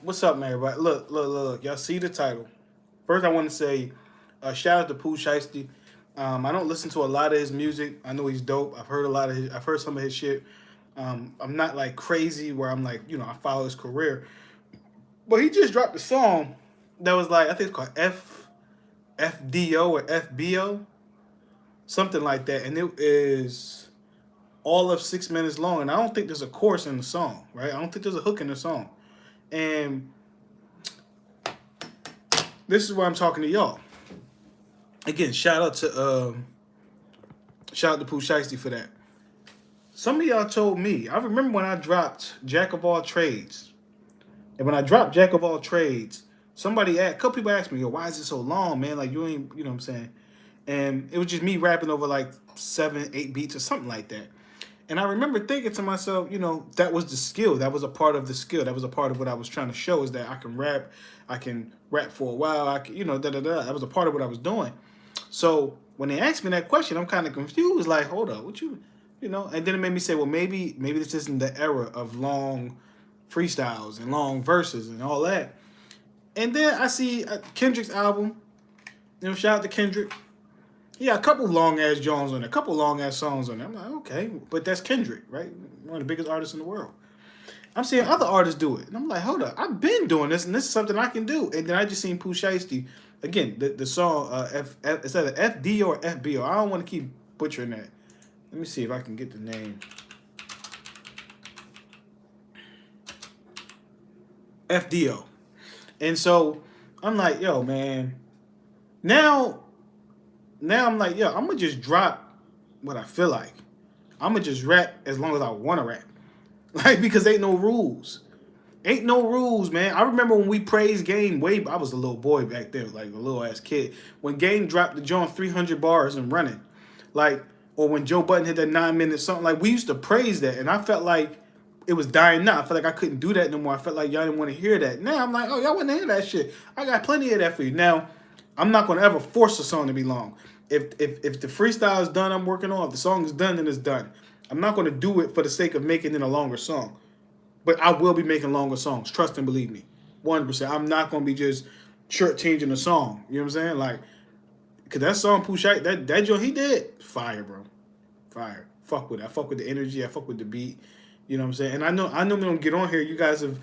What's up, man, everybody? Look. Y'all see the title. First, I want to say shout out to Pooh Shiesty. I don't listen to a lot of his music. I know he's dope. I've heard some of his shit. I'm not like crazy where I'm like, I follow his career. But he just dropped a song that was like, I think it's called FDO or FBO, something like that. And it is all of 6 minutes long. And I don't think there's a chorus in the song, right? I don't think there's a hook in the song. And this is why I'm talking to y'all. Again, shout out to Pooh Shiesty for that. Some of y'all told me. I remember when I dropped Jack of All Trades, and when I dropped Jack of All Trades, a couple people asked me, "Yo, why is it so long, man? Like you ain't, you know what I'm saying?" And it was just me rapping over like 7, 8 beats or something like that. And I remember thinking to myself, that was the skill. That was a part of the skill. That was a part of what I was trying to show is that I can rap. I can rap for a while. I can, da da da. That was a part of what I was doing. So when they asked me that question, I'm kind of confused. Like, hold up, what And then it made me say, well, maybe this isn't the era of long freestyles and long verses and all that. And then I see Kendrick's album. Shout out to Kendrick. Yeah, a couple long ass Jones on there, a couple long ass songs on there. I'm like, okay, but that's Kendrick, right? One of the biggest artists in the world. I'm seeing other artists do it, and I'm like, hold up, I've been doing this, and this is something I can do. And then I just seen Pooh Shiesty again. The song it's either FD or FBO. I don't want to keep butchering that. Let me see if I can get the name. FDO. And so I'm like, yo, man. Now I'm like, yo, I'm gonna just drop what I feel like. I'm gonna just rap as long as I want to rap, like because ain't no rules. Ain't no rules, man. I remember when we praised Game I was a little boy back there, like a little ass kid. When Game dropped the joint 300 bars and running, like, or when Joe Budden hit that 9 minute something, like we used to praise that, and I felt like it was dying now. I felt like I couldn't do that no more. I felt like y'all didn't want to hear that. Now I'm like, oh, y'all want to hear that shit. I got plenty of that for you. Now, I'm not gonna ever force a song to be long. If the freestyle is done, I'm working on. If the song is done, then it's done. I'm not gonna do it for the sake of making it a longer song. But I will be making longer songs. Trust and believe me. 100%. I'm not gonna be just shortchanging the song. You know what I'm saying? Like, cause that song Pooh Shiesty, that joint he did, fire, bro. Fire. Fuck with it. I fuck with the energy. I fuck with the beat. You know what I'm saying? And I know we don't get on here. You guys have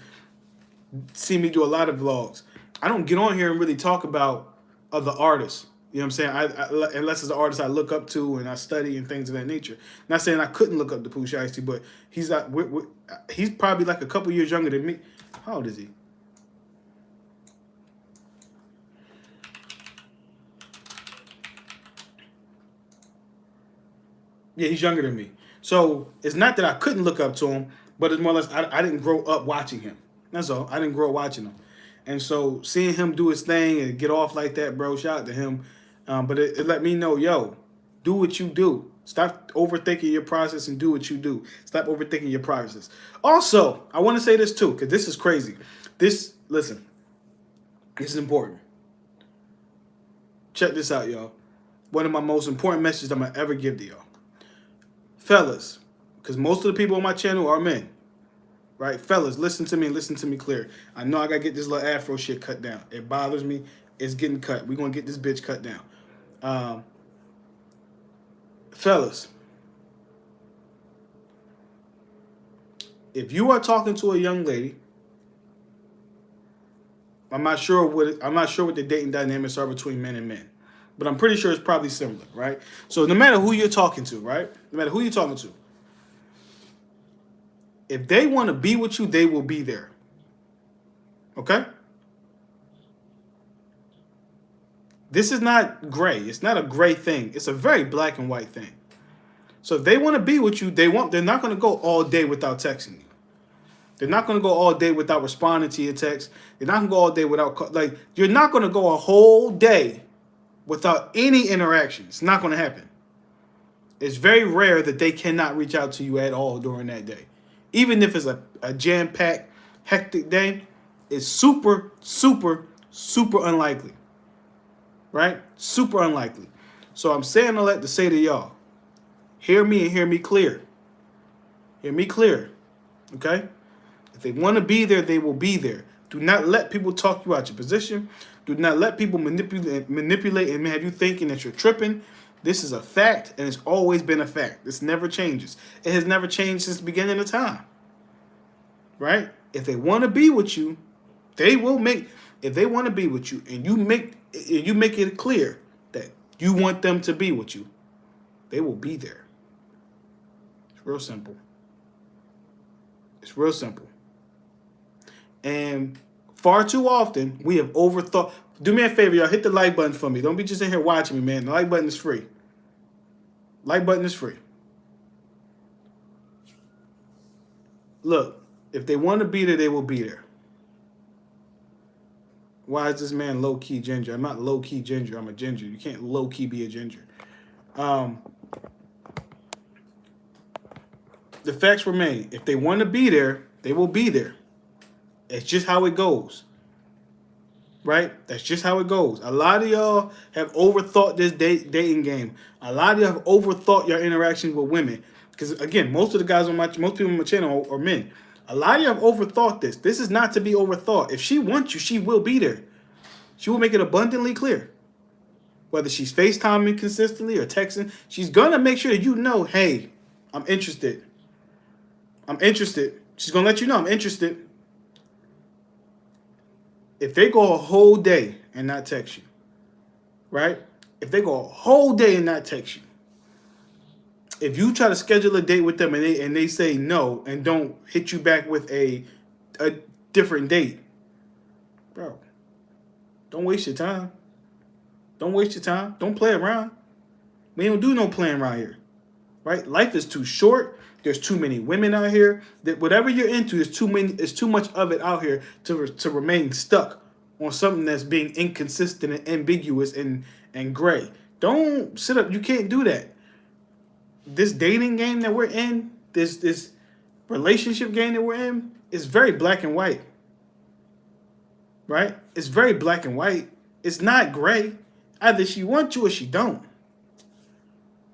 seen me do a lot of vlogs. I don't get on here and really talk about other artists. You know what I'm saying? Unless it's an artist I look up to and I study and things of that nature. Not saying I couldn't look up to Pooh Shiesty, but he's probably like a couple years younger than me. How old is he? Yeah, he's younger than me. So it's not that I couldn't look up to him, but it's more or less I didn't grow up watching him. That's all. I didn't grow up watching him. And so seeing him do his thing and get off like that, bro, shout out to him. But it let me know, yo, do what you do. Stop overthinking your process and do what you do. Stop overthinking your process. Also, I want to say this too, because this is crazy. Listen, this is important. Check this out, y'all. One of my most important messages I'm going to ever give to y'all. Fellas, because most of the people on my channel are men. Right? Fellas, listen to me clear. I know I got to get this little afro shit cut down. It bothers me. It's getting cut. We're going to get this bitch cut down. Fellas, if you are talking to a young lady, I'm not sure what the dating dynamics are between men and men, but I'm pretty sure it's probably similar, right? So no matter who you're talking to, right? No matter who you're talking to, if they want to be with you, they will be there. Okay? This is not gray. It's not a gray thing. It's a very black and white thing. So if they want to be with you, they're not going to go all day without texting you. They're not going to go all day without responding to your text. They're not going to go all day without, you're not going to go a whole day without any interaction. It's not going to happen. It's very rare that they cannot reach out to you at all during that day. Even if it's a jam-packed, hectic day, it's super, super, super unlikely. Right? Super unlikely. So I'm saying all that to say to y'all, hear me and hear me clear. Hear me clear. Okay? If they want to be there, they will be there. Do not let people talk you out your position. Do not let people manipulate and have you thinking that you're tripping. This is a fact, and it's always been a fact. This never changes. It has never changed since the beginning of time. Right? If they want to be with you, they will make. If they want to be with you, and you make it clear that you want them to be with you, they will be there. It's real simple. It's real simple. And far too often, we have overthought. Do me a favor, y'all. Hit the like button for me. Don't be just in here watching me, man. The like button is free. Like button is free. Look, if they want to be there, they will be there. Why is this man low-key ginger? I'm not low-key ginger. I'm a ginger. You can't low-key be a ginger. The facts remain. If they want to be there, they will be there. It's just how it goes. Right? That's just how it goes. A lot of y'all have overthought this dating game. A lot of y'all have overthought your interactions with women. Because again, most people on my channel are men. A lot of you have overthought this. This is not to be overthought. If she wants you, she will be there. She will make it abundantly clear. Whether she's FaceTiming consistently or texting, she's going to make sure that you know, hey, I'm interested. I'm interested. She's going to let you know I'm interested. If they go a whole day and not text you, right? If they go a whole day and not text you, if you try to schedule a date with them and they say no and don't hit you back with a different date, bro, don't waste your time. Don't waste your time. Don't play around. We don't do no playing around here, right? Life is too short. There's too many women out here. That whatever you're into, there's too much of it out here to remain stuck on something that's being inconsistent and ambiguous and gray. Don't sit up. You can't do that. This dating game that we're in, this relationship game that we're in, is very black and white. Right? It's very black and white. It's not gray. Either she wants you or she don't.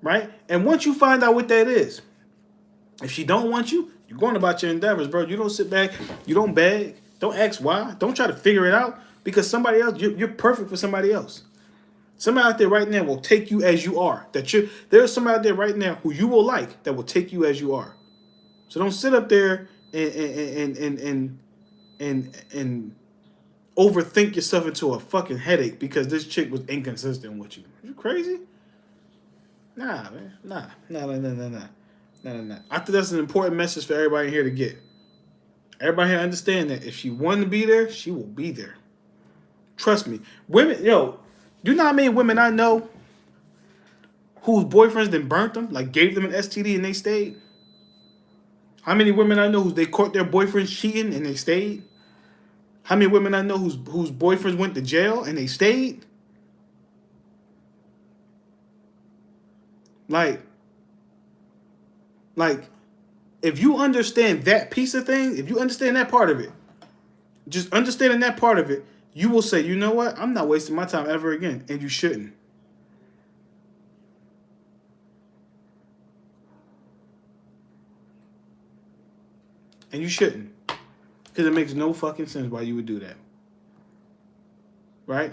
Right? And once you find out what that is, if she don't want you, you're going about your endeavors, bro. You don't sit back. You don't beg. Don't ask why. Don't try to figure it out because somebody else, you're perfect for somebody else. Somebody out there right now will take you as you are. There's somebody out there right now who you will like that will take you as you are. So don't sit up there and overthink yourself into a fucking headache because this chick was inconsistent with you. Are you crazy? Nah, man. Nah. I think that's an important message for everybody here to get. Everybody here understand that if she wanted to be there, she will be there. Trust me. Women, yo, do you know how many women I know whose boyfriends then burnt them, like gave them an STD and they stayed? How many women I know who they caught their boyfriends cheating and they stayed? How many women I know whose boyfriends went to jail and they stayed? Like, if you understand that piece of things, if you understand that part of it, just understanding that part of it, you will say, you know what? I'm not wasting my time ever again. And you shouldn't. And you shouldn't. Because it makes no fucking sense why you would do that. Right?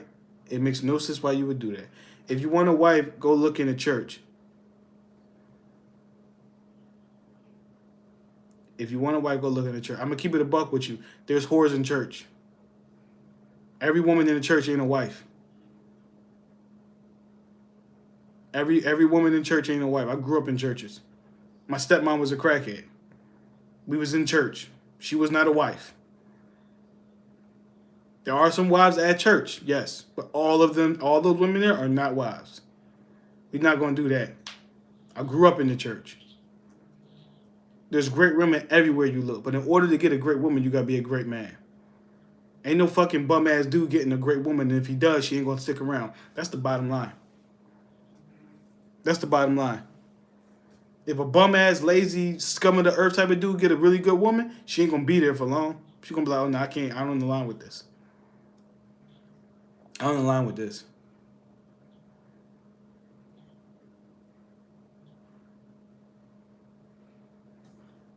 It makes no sense why you would do that. If you want a wife, go look in a church. If you want a wife, go look in a church. I'm going to keep it a buck with you. There's whores in church. Every woman in the church ain't a wife. Every woman in church ain't a wife. I grew up in churches. My stepmom was a crackhead. We was in church. She was not a wife. There are some wives at church, yes. But all those women there are not wives. We're not going to do that. I grew up in the church. There's great women everywhere you look. But in order to get a great woman, you got to be a great man. Ain't no fucking bum-ass dude getting a great woman. And if he does, she ain't going to stick around. That's the bottom line. That's the bottom line. If a bum-ass, lazy, scum of the earth type of dude get a really good woman, she ain't going to be there for long. She's going to be like, oh, no, I can't. I don't align with this. I don't align with this.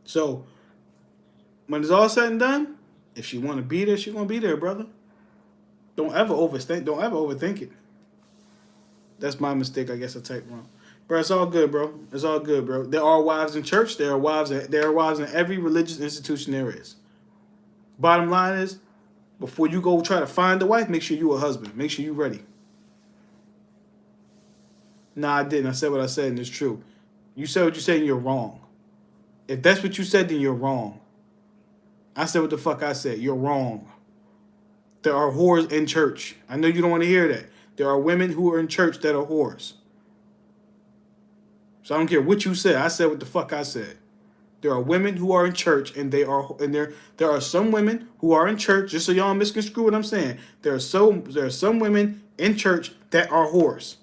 So, when it's all said and done, If she want to be there, she gonna be there, brother. Don't ever overthink. Don't ever overthink it. That's my mistake. I guess I typed wrong. Bro, it's all good, bro. It's all good, bro. There are wives in church. There are wives. There are wives in every religious institution there is. Bottom line is, before you go try to find a wife, make sure you a husband. Make sure you ready. Nah, I didn't. I said what I said, and it's true. You said what you said, and you're wrong. If that's what you said, then you're wrong. I said what the fuck I said. You're wrong. There are whores in church. I know you don't want to hear that. There are women who are in church that are whores. So I don't care what you said. I said what the fuck I said. There are women who are in church, and there are some women who are in church. Just so y'all misconstrue what I'm saying, there are some women in church that are whores.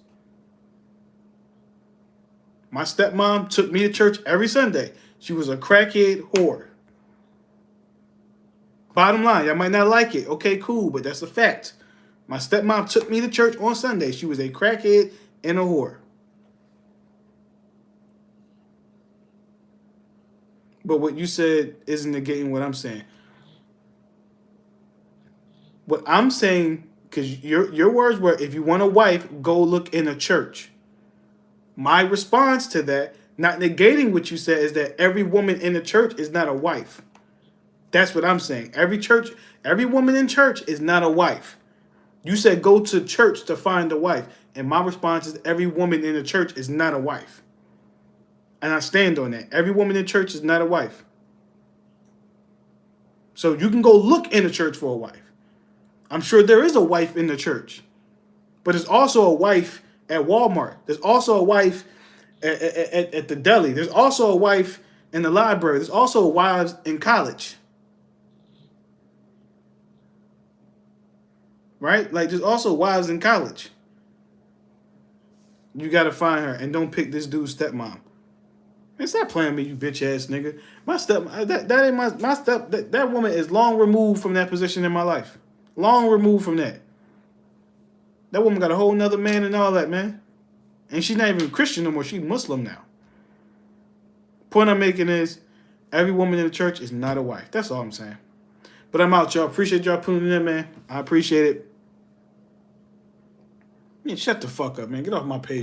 My stepmom took me to church every Sunday. She was a crackhead whore. Bottom line, y'all might not like it. Okay, cool, but that's a fact. My stepmom took me to church on Sunday. She was a crackhead and a whore. But what you said isn't negating what I'm saying. What I'm saying, because your words were, if you want a wife, go look in a church. My response to that, not negating what you said, is that every woman in the church is not a wife. That's what I'm saying. Every woman in church is not a wife. You said go to church to find a wife. And my response is every woman in the church is not a wife. And I stand on that. Every woman in church is not a wife. So you can go look in the church for a wife. I'm sure there is a wife in the church. But there's also a wife at Walmart. There's also a wife at the deli. There's also a wife in the library. There's also wives in college. Right? Like, there's also wives in college. You got to find her and don't pick this dude's stepmom. Man, stop playing me, you bitch ass nigga. My step, that ain't my step. That woman is long removed from that position in my life. Long removed from that. That woman got a whole nother man and all that, man. And she's not even Christian no more. She's Muslim now. Point I'm making is, every woman in the church is not a wife. That's all I'm saying. But I'm out, y'all. Appreciate y'all putting it in, man. I appreciate it. Man, shut the fuck up, man. Get off my page.